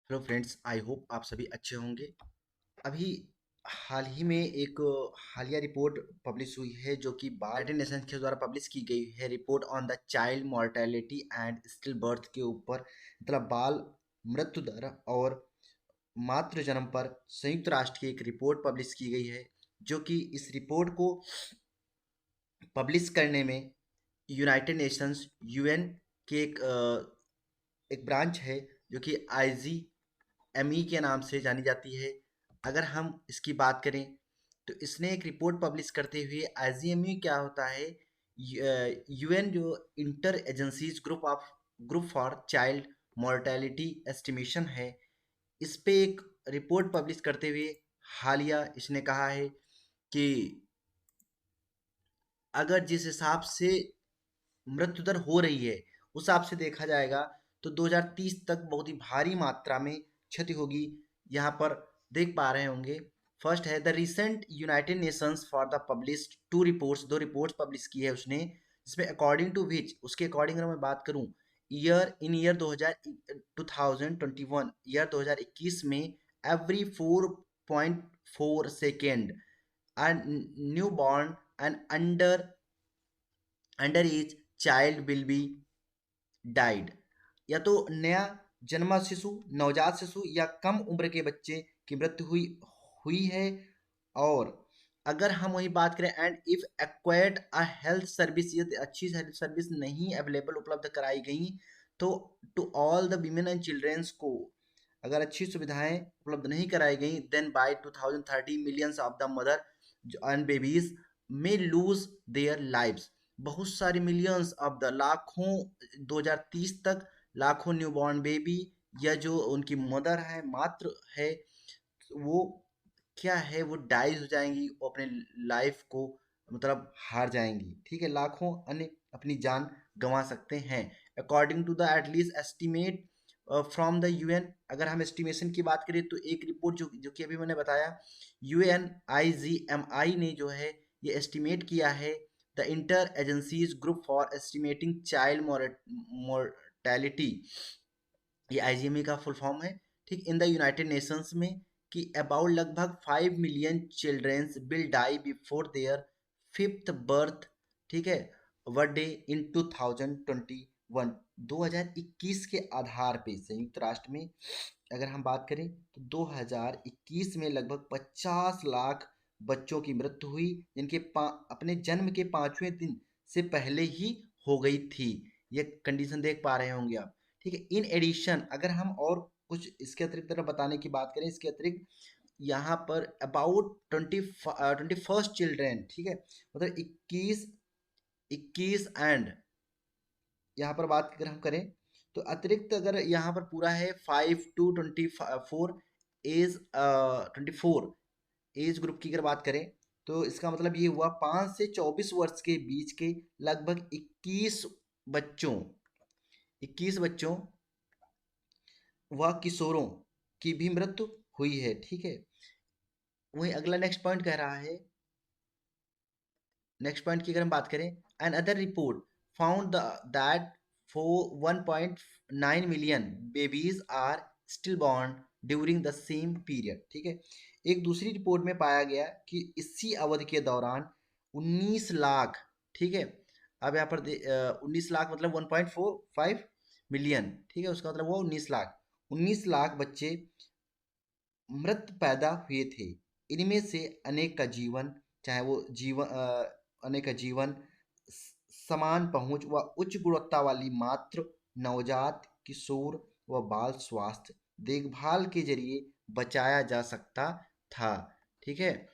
Hello friends, I hope आप सभी अच्छे होंगे। अभी हाल ही में एक हालिया रिपोर्ट पब्लिश हुई है जो कि यूनाइटेड नेशंस के द्वारा पब्लिश की गई है। Report on the child mortality and still birth के ऊपर, मतलब बाल मृत्यु दर और मातृ जन्म पर संयुक्त राष्ट्र की एक रिपोर्ट पब्लिश की गई है। जो कि इस रिपोर्ट को पब्लिश करने में यूनाइटेड नेशंस यूएन के एक ब्रांच है जो कि आईजीएमई के नाम से जानी जाती है। अगर हम इसकी बात करें तो इसने एक रिपोर्ट पब्लिश करते हुए, आईजीएमई क्या होता है, यूएन जो inter agencies group for child mortality estimation है, इस पे एक रिपोर्ट पब्लिश करते हुए हालिया इसने कहा है कि अगर जिस हिसाब से मृत्यु दर हो रही है उस हिसाब से देखा जाएगा तो 2030 तक बहुत ही भारी मात्रा में क्षति होगी। यहाँ पर देख पा रहे होंगे, फर्स्ट है the recent United Nations for the published दो रिपोर्ट्स पब्लिश की है उसने, जिसमें अकॉर्डिंग टू विच, उसके अकॉर्डिंग अगर मैं बात करूं, ईयर 2021 ईयर 2021 में every 4.4 second new born and under as child will be died. या तो नया जन्मा शिशु, नवजात शिशु या कम उम्र के बच्चे की मृत्यु हुई हुई है। और अगर हम वही बात करें, and if acquired a health service, यदि अच्छी हेल्थ सर्विस नहीं अवेलेबल उपलब्ध कराई गई तो to all the women and childrens को, अगर अच्छी सुविधाएं उपलब्ध नहीं कराई गई, then by 2030 millions of the mother and babies may lose their lives. बहुत सारे मिलियंस ऑफ द लाखों, 2030 तक लाखों न्यूबॉर्न बेबी या जो उनकी मदर है, मातृ है, वो क्या है, वो डाइज हो जाएंगी, वो अपने लाइफ को मतलब हार जाएंगी। ठीक है, लाखों अन्य अपनी जान गंवा सकते हैं according to the at least estimate from the UN. अगर हम एस्टिमेशन की बात करें तो एक रिपोर्ट जो कि अभी मैंने बताया, यूएन आईजीएमआई ने जो है ये एस्टिमेट किया है, the inter agencies group for estimating child mortality, ये आईजीएमई का फुल फॉर्म है, ठीक, इन द यूनाइटेड नेशंस में, कि अबाउट लगभग 5 million childrens will die before their fifth birth, ठीक है, बर्थडे इन 2021। 2021 के आधार पे संयुक्त राष्ट्र में अगर हम बात करें तो 2021 में लगभग 50 लाख बच्चों की मृत्यु हुई, जिनके अपने जन्म के 5वें दिन से पहले ही हो गई थी। ये कंडीशन देख पा रहे होंगे आप। ठीक है, इन एडिशन अगर हम और कुछ इसके अतिरिक्त तरह बताने की बात करें, इसके अतिरिक्त यहाँ पर अबाउट 21 चिल्ड्रेन, ठीक है, मतलब 21 एंड यहाँ पर बात अगर हम करें तो अतिरिक्त अगर यहाँ पर पूरा है 5 to 24 एज, 24 एज ग्रुप की अगर बात करें तो इसका मतलब ये हुआ 5 से 24 वर्ष के बीच के लगभग 21 बच्चों व किशोरों की भी मृत्यु हुई है। ठीक है, वही अगला नेक्स्ट पॉइंट कह रहा है, नेक्स्ट पॉइंट की अगर हम बात करें, another report found that for 1.9 million babies are stillborn during the same period. ठीक है, एक दूसरी रिपोर्ट में पाया गया कि इसी अवधि के दौरान 19 लाख, ठीक है, अब यहाँ पर 19 लाख मतलब 1.45 मिलियन, ठीक है, उसका मतलब वो 19 लाख बच्चे मृत पैदा हुए थे। इनमें से अनेक का जीवन, चाहे वो अनेक का जीवन, समान पहुंच व उच्च गुणवत्ता वाली मातृ, नवजात, किशोर व बाल स्वास्थ्य देखभाल के जरिए बचाया जा सकता था। ठीक है,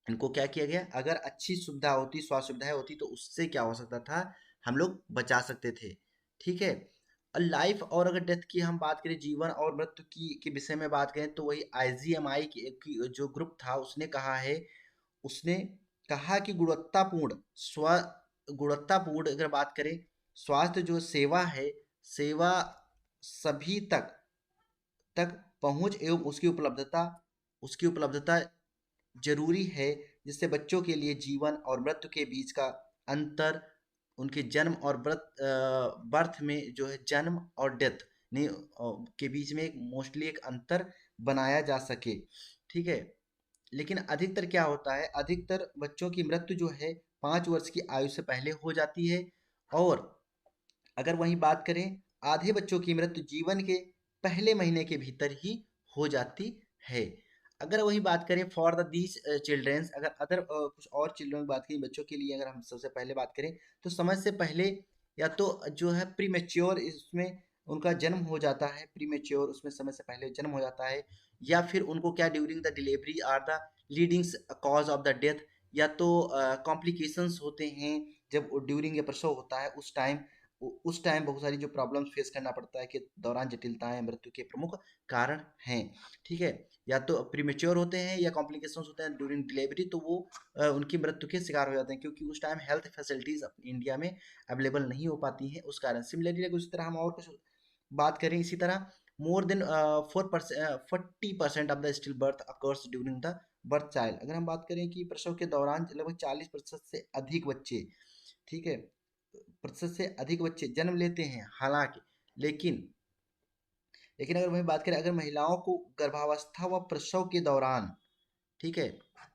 इनको क्या किया गया, अगर अच्छी सुविधा होती, स्वास्थ्य सुविधाएं होती तो उससे क्या हो सकता था, हम लोग बचा सकते थे। ठीक है, लाइफ और अगर डेथ की हम बात करें, जीवन और मृत्यु की के विषय में बात करें तो वही आईजीएमआई की जो ग्रुप था उसने कहा है, उसने कहा कि गुणवत्तापूर्ण अगर बात करें, स्वास्थ्य जो सेवा है, सेवा सभी तक पहुंच एवं उसकी उपलब्धता जरूरी है, जिससे बच्चों के लिए जीवन और मृत्यु के बीच का अंतर, उनके जन्म और बर्थ में जो है, जन्म और डेथ, नहीं के बीच में एक मोस्टली एक अंतर बनाया जा सके, ठीक है। लेकिन अधिकतर क्या होता है, अधिकतर बच्चों की मृत्यु जो है 5 वर्ष की आयु से पहले हो जाती है। और अगर वहीं बात करें, आधे बच्चों की मृत्यु जीवन के पहले महीने के भीतर ही हो जाती है। अगर वही बात करें फॉर द दीज चिल्ड्रेंस, अगर अदर कुछ और चिल्ड्रन की बात करें, बच्चों के लिए अगर हम सबसे पहले बात करें, तो समय से पहले या तो जो है प्री मेच्योर, इसमें उनका जन्म हो जाता है, प्री मेच्योर उसमें समय से पहले जन्म हो जाता है, या फिर उनको क्या during the delivery are the leading cause of the death, या तो कॉम्प्लिकेशंस होते हैं जब ड्यूरिंग ये प्रसव होता है उस टाइम बहुत सारी जो प्रॉब्लम्स फेस करना पड़ता है, के दौरान जटिलताएं मृत्यु के प्रमुख कारण हैं, ठीक है। या तो प्रीमेच्योर होते हैं या कॉम्प्लिकेशंस होते हैं ड्यूरिंग डिलीवरी, तो वो उनकी मृत्यु के शिकार हो जाते हैं, क्योंकि उस टाइम हेल्थ फैसिलिटीज इंडिया में अवेलेबल नहीं हो पाती हैं उस कारण। सिमिलरली उसी तरह हम और कुछ बात करें, इसी तरह more than 40% of the still birth occurs during the birth child. अगर हम बात करें कि प्रसव के दौरान लगभग 40% से अधिक बच्चे, ठीक है, प्रतिशत से अधिक बच्चे जन्म लेते हैं, हालांकि लेकिन लेकिन अगर वही बात करें, अगर महिलाओं को गर्भावस्था व प्रसव के दौरान, ठीक है,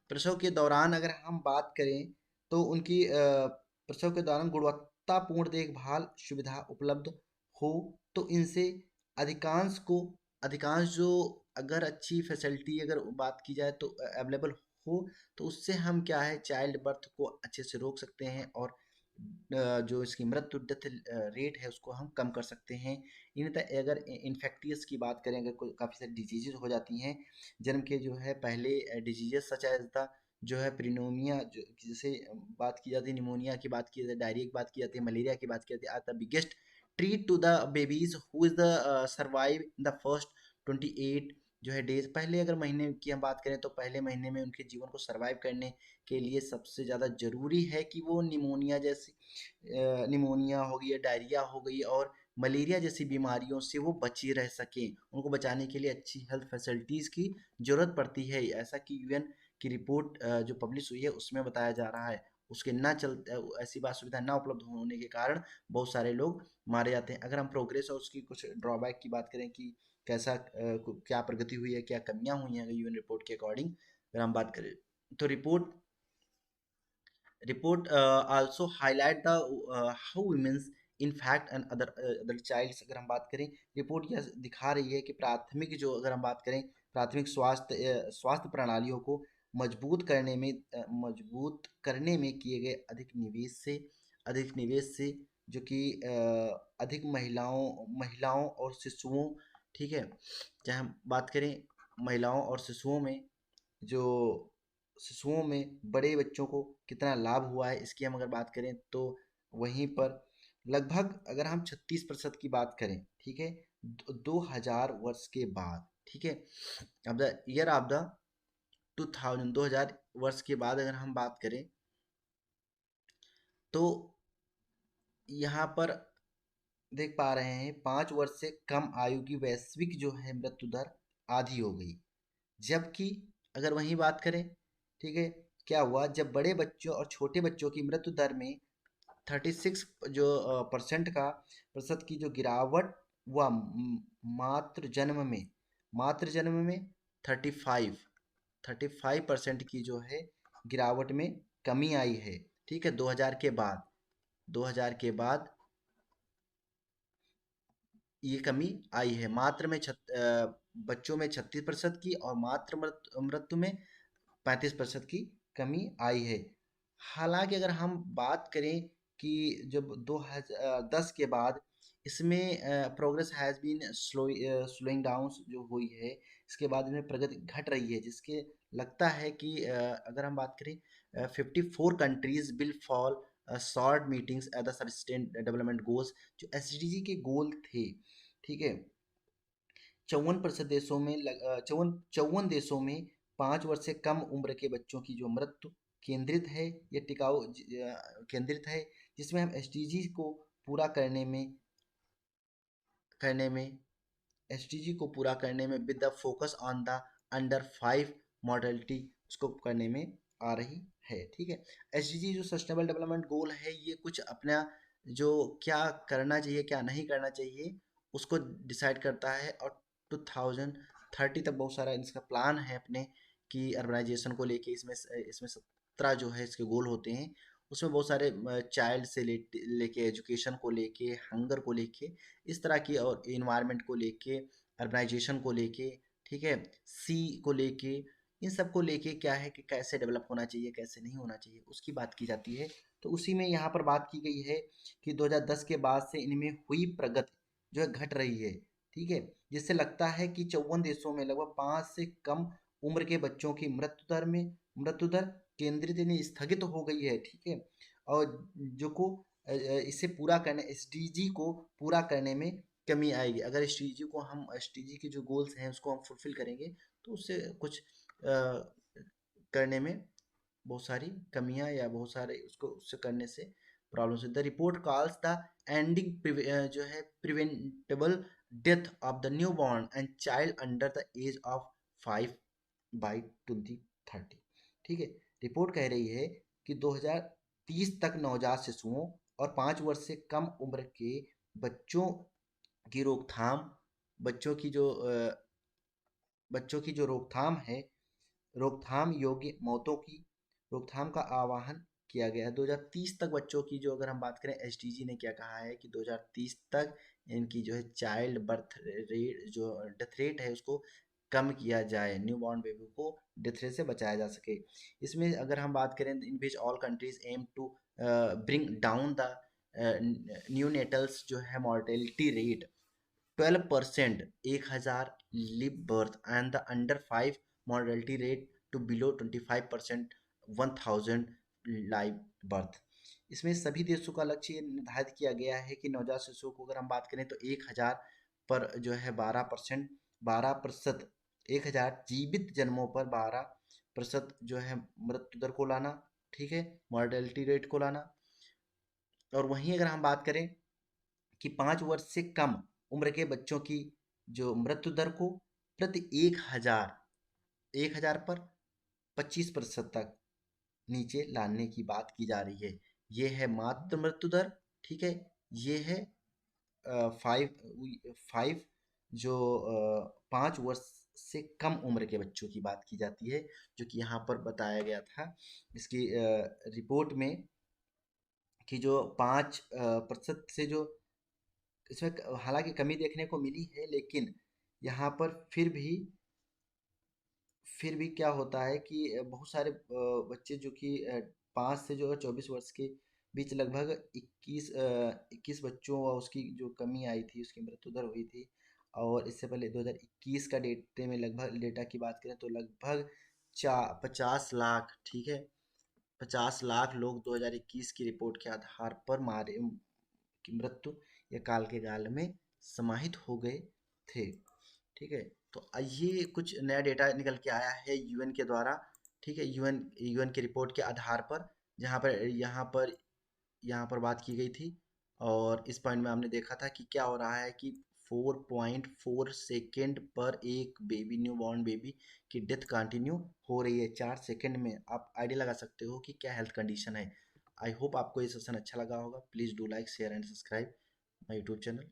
प्रसव के दौरान अगर हम बात करें, तो उनकी प्रसव के दौरान गुणवत्तापूर्ण देखभाल सुविधा उपलब्ध हो, तो इनसे अधिकांश को, अधिकांश जो, अगर अच्छी फैसिलिटी अगर बात की जाए तो अवेलेबल हो, तो उससे हम क्या है चाइल्ड बर्थ को अच्छे से रोक सकते हैं, और जो इसकी मृत्यु डेथ रेट है उसको हम कम कर सकते हैं। इन अगर इन्फेक्टियस की बात करें, अगर कोई काफ़ी सारी डिजीजेज हो जाती हैं जन्म के जो है पहले, डिजीजेज सच एज द जो है प्रिनोमिया, जो जैसे बात की जाती है, निमोनिया की बात की जाती है, डायरिया की बात की जाती है, मलेरिया की बात की जाती है, are the biggest threat to the babies who is the survive in the first 28 जो है डेज। पहले अगर महीने की हम बात करें, तो पहले महीने में उनके जीवन को सर्वाइव करने के लिए सबसे ज़्यादा ज़रूरी है कि वो निमोनिया जैसी, निमोनिया हो गई, डायरिया हो गई और मलेरिया जैसी बीमारियों से वो बचे रह सकें। उनको बचाने के लिए अच्छी हेल्थ फैसिलिटीज़ की ज़रूरत पड़ती है, ऐसा कि यूएन की रिपोर्ट जो पब्लिश हुई है उसमें बताया जा रहा है। उसके ना चल ऐसी बात सुविधा ना उपलब्ध होने के कारण बहुत सारे लोग मारे जाते हैं। अगर हम प्रोग्रेस और उसकी कुछ ड्रॉबैक की बात करें कि कैसा क्या प्रगति हुई है, क्या कमियां हुई हैं यूएन रिपोर्ट के अकॉर्डिंग अगर हम बात करें, तो report also highlight the how women's in fact and other childs। अगर हम बात करें, रिपोर्ट यह दिखा रही है कि प्राथमिक जो, अगर हम बात करें प्राथमिक स्वास्थ्य प्रणालियों को मजबूत करने में किए गए अधिक निवेश से जो कि अधिक महिलाओं और शिशुओं, ठीक है, चाहे हम बात करें महिलाओं और शिशुओं में, जो शिशुओं में बड़े बच्चों को कितना लाभ हुआ है इसकी हम अगर बात करें, तो वहीं पर लगभग अगर हम 36% की बात करें, ठीक है, 2000 वर्ष के बाद, ठीक है, अब द ईयर ऑफ द 2000 वर्ष के बाद अगर हम बात करें, तो यहाँ पर देख पा रहे हैं 5 वर्ष से कम आयु की वैश्विक जो है मृत्यु दर आधी हो गई। जबकि अगर वहीं बात करें, ठीक है, क्या हुआ जब बड़े बच्चों और छोटे बच्चों की मृत्यु दर में 36 जो प्रतिशत की जो गिरावट हुआ, मातृ जन्म में 35% की जो है गिरावट में कमी आई है, ठीक है। 2000 के बाद ये कमी आई है, बच्चों में 36% की और मातृ मृत्यु में 35% की कमी आई है। हालांकि अगर हम बात करें कि जब 2010 के बाद इसमें progress has been slowing down जो हुई है, इसके बाद इनमें प्रगति घट रही है, जिसके लगता है कि अगर हम बात करें 54 countries will fall short meetings at the sustain development goals, जो एसडीजी के गोल थे, ठीक है। 54% देशों में 54 देशों में 5 वर्ष से कम उम्र के बच्चों की जो मृत्यु केंद्रित है, ये केंद्रित है, जिसमें हम एसडीजी को पूरा करने में एसडीजी को पूरा करने में with the focus on the under 5 modality उसको करने में आ रही है, ठीक है। एसडीजी जो सस्टेनेबल डेवलपमेंट गोल है, ये कुछ अपना जो क्या करना चाहिए क्या नहीं करना चाहिए उसको डिसाइड करता है। और 2030 तक बहुत सारा इसका प्लान है अपने कि अर्बनाइजेशन को लेके। इसमें इसमें 17 जो है इसके गोल होते हैं। उसमें बहुत सारे चाइल्ड से लेके एजुकेशन को लेके, हंगर को लेके, इस तरह की, और इन्वायरमेंट को लेके, अर्बनाइजेशन को लेके, ठीक है, सी को लेके, इन सब को लेके क्या है कि कैसे डेवलप होना चाहिए, कैसे नहीं होना चाहिए, उसकी बात की जाती है। तो उसी में यहाँ पर बात की गई है कि 2010 के बाद से इनमें हुई प्रगति जो है घट रही है, ठीक है, जिससे लगता है कि 54 देशों में लगभग 5 से कम उम्र के बच्चों की मृत्यु दर केंद्रित यानी स्थगित हो गई है, ठीक है। और जो को इसे पूरा करने, एसडीजी को पूरा करने में कमी आएगी। अगर एसडीजी को हम, एसडीजी के जो गोल्स हैं उसको हम फुलफिल करेंगे तो उससे कुछ करने में बहुत सारी कमियां या बहुत सारे उसको उससे करने से problems. The report calls the ending जो है preventable death of the newborn and child under the age of 5 by 2030, ठीक है। रिपोर्ट कह रही है कि 2030 तक नवजात शिशुओं और 5 वर्ष से कम उम्र के बच्चों की रोकथाम, बच्चों की जो बच्चों की जो रोकथाम है, रोकथाम योग्य मौतों की रोकथाम का आह्वान किया गया है। 2030 तक बच्चों की जो, अगर हम बात करें, एसडीजी ने क्या कहा है कि 2030 तक इनकी जो है चाइल्ड बर्थ रेट, जो डेथ रेट है, उसको कम किया जाए, न्यू बॉर्न बेबी को डेथ रेट से बचाया जा सके। इसमें अगर हम बात करें, in which all countries aim to bring down the neonatals जो है mortality rate 12%, 1000 live birth, and the under 5 mortality rate to below 25%, 1000 live birth. इसमें सभी देशों का लक्ष्य ये निर्धारित किया गया है कि नवजात शिशुओं को अगर हम बात करें तो 1000 पर जो है 12%, 1000 जीवित जन्मों पर 12% जो है मृत्यु दर को लाना, ठीक है, मॉर्टेलिटी रेट को लाना। और वहीं अगर हम बात करें कि 5 वर्ष से कम उम्र के बच्चों की जो मृत्यु दर को प्रति 1000 पर 25% तक नीचे लाने की बात की जा रही है। ये है मातृ मृत्यु दर, ठीक है। ये है 5 जो 5 वर्ष से कम उम्र के बच्चों की बात की जाती है, जो कि यहाँ पर बताया गया था इसकी रिपोर्ट में, कि जो 5% से जो इसमें हालांकि कमी देखने को मिली है, लेकिन यहाँ पर फिर भी क्या होता है कि बहुत सारे बच्चे जो कि 5 से जो है 24 वर्ष के बीच लगभग 21 बच्चों, और उसकी जो कमी आई थी, उसकी मृत्यु दर हुई थी। और इससे पहले 2021 का डेटे में लगभग डेटा की बात करें तो लगभग 50 लाख, ठीक है, 50 लाख लोग 2021 की रिपोर्ट के आधार पर मारे की मृत्यु या काल के गाल में समाहित हो गए थे, ठीक है। तो ये कुछ नया डेटा निकल के आया है यूएन के द्वारा, ठीक है, यूएन की रिपोर्ट के आधार पर, जहाँ पर बात की गई थी। और इस पॉइंट में हमने देखा था कि क्या हो रहा है कि 4.4 सेकेंड पर एक बेबी, न्यू बॉर्न बेबी की डेथ कंटिन्यू हो रही है 4 सेकेंड में। आप आइडिया लगा सकते हो कि क्या हेल्थ कंडीशन है। आई होप आपको ये सेशन अच्छा लगा होगा। Please do like, share and subscribe my YouTube channel.